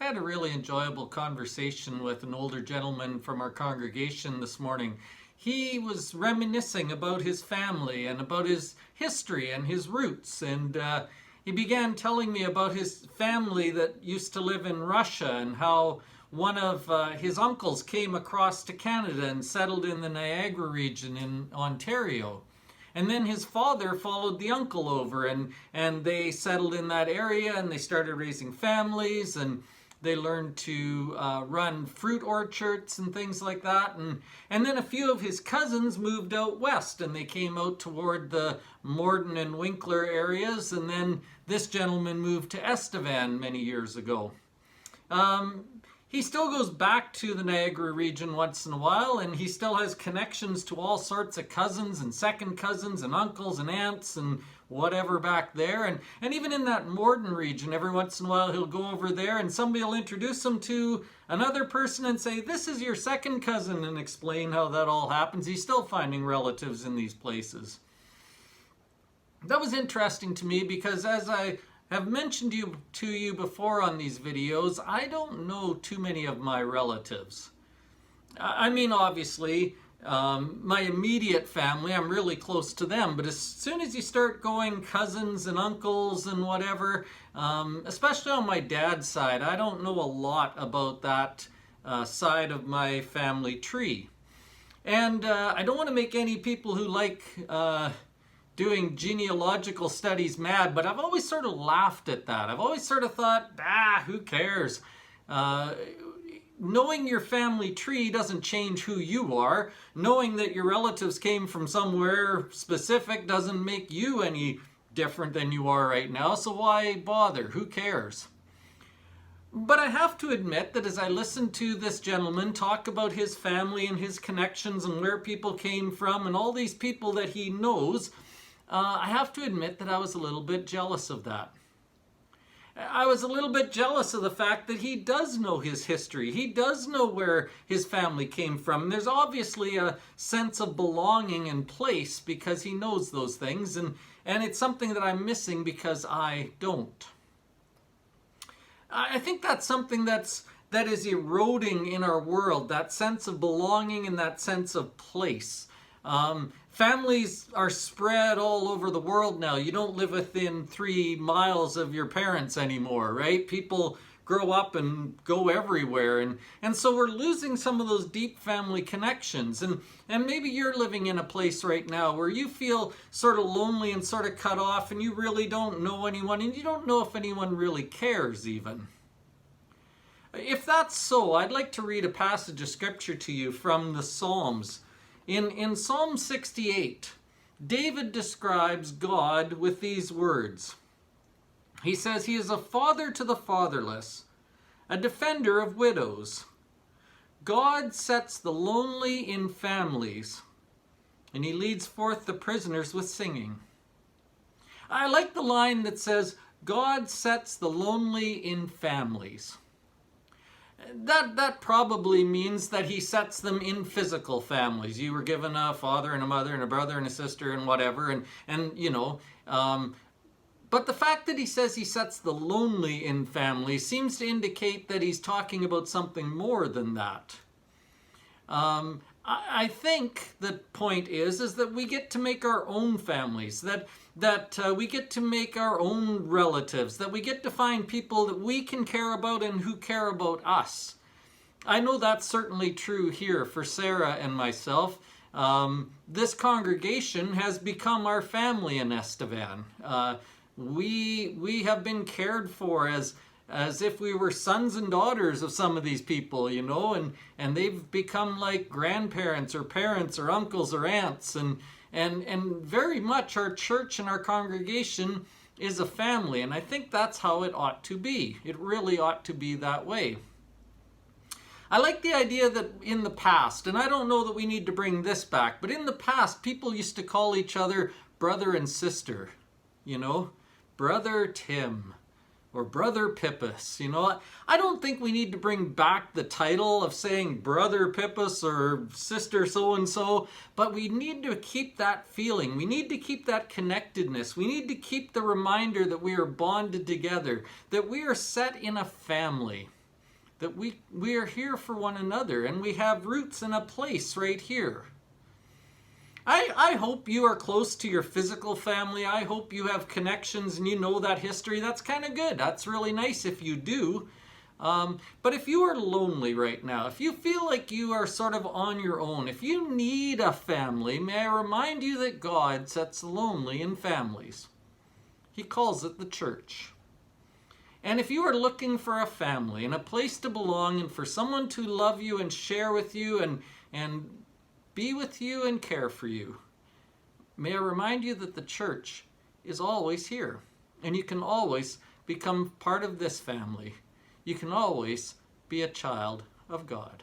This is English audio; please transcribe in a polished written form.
I had a really enjoyable conversation with an older gentleman from our congregation this morning. He was reminiscing about his family and about his history and his roots, and he began telling me about his family that used to live in Russia and how one of his uncles came across to Canada and settled in the Niagara region in Ontario. And then his father followed the uncle over, and they settled in that area, and they started raising families, and they learned to run fruit orchards and things like that. And then a few of his cousins moved out west, and they came out toward the Morden and Winkler areas. And then this gentleman moved to Estevan many years ago. He still goes back to the Niagara region once in a while, and he still has connections to all sorts of cousins and second cousins and uncles and aunts and whatever back there. And even in that Morden region, every once in a while he'll go over there and somebody will introduce him to another person and say, "This is your second cousin," and explain how that all happens. He's still finding relatives in these places. That was interesting to me because, as I have mentioned to you before on these videos, I don't know too many of my relatives. I mean, obviously, my immediate family, I'm really close to them, but as soon as you start going cousins and uncles and whatever, especially on my dad's side, I don't know a lot about that side of my family tree. And I don't want to make any people who like doing genealogical studies mad, but I've always sort of laughed at that. I've always sort of thought, who cares? Knowing your family tree doesn't change who you are. Knowing that your relatives came from somewhere specific doesn't make you any different than you are right now, so why bother? Who cares? But I have to admit that as I listened to this gentleman talk about his family and his connections and where people came from and all these people that he knows, I have to admit that I was a little bit jealous of that. I was a little bit jealous of the fact that he does know his history. He does know where his family came from. There's obviously a sense of belonging and place because he knows those things, and it's something that I'm missing because I don't. I think that's something that is eroding in our world, that sense of belonging and that sense of place. Families are spread all over the world now. You don't live within 3 miles of your parents anymore, right? People grow up and go everywhere. And so we're losing some of those deep family connections. And maybe you're living in a place right now where you feel sort of lonely and sort of cut off, and you really don't know anyone, and you don't know if anyone really cares even. If that's so, I'd like to read a passage of scripture to you from the Psalms. In Psalm 68, David describes God with these words. He says, "He is a father to the fatherless, a defender of widows. God sets the lonely in families, and he leads forth the prisoners with singing." I like the line that says, "God sets the lonely in families." That probably means that he sets them in physical families. You were given a father and a mother and a brother and a sister and whatever, and you know. But the fact that he says he sets the lonely in families seems to indicate that he's talking about something more than that. I think the point is that we get to make our own families, that we get to make our own relatives, that we get to find people that we can care about and who care about us. I know that's certainly true here for Sarah and myself. This congregation has become our family in Estevan. We have been cared for as if we were sons and daughters of some of these people, you know, and they've become like grandparents or parents or uncles or aunts, and very much our church and our congregation is a family, and I think that's how it ought to be. It really ought to be that way. I like the idea that in the past, and I don't know that we need to bring this back, but in the past, people used to call each other brother and sister, you know, Brother Tim or Brother Pippas, you know. I don't think we need to bring back the title of saying Brother Pippas or Sister so-and-so, but we need to keep that feeling. We need to keep that connectedness. We need to keep the reminder that we are bonded together, that we are set in a family. that we are here for one another, and we have roots in a place right here. I hope you are close to your physical family. I hope you have connections and you know that history. That's kind of good. That's really nice if you do. But if you are lonely right now, if you feel like you are sort of on your own, if you need a family, may I remind you that God sets the lonely in families. He calls it the church. And if you are looking for a family and a place to belong and for someone to love you and share with you and be with you and care for you, may I remind you that the church is always here. And you can always become part of this family. You can always be a child of God.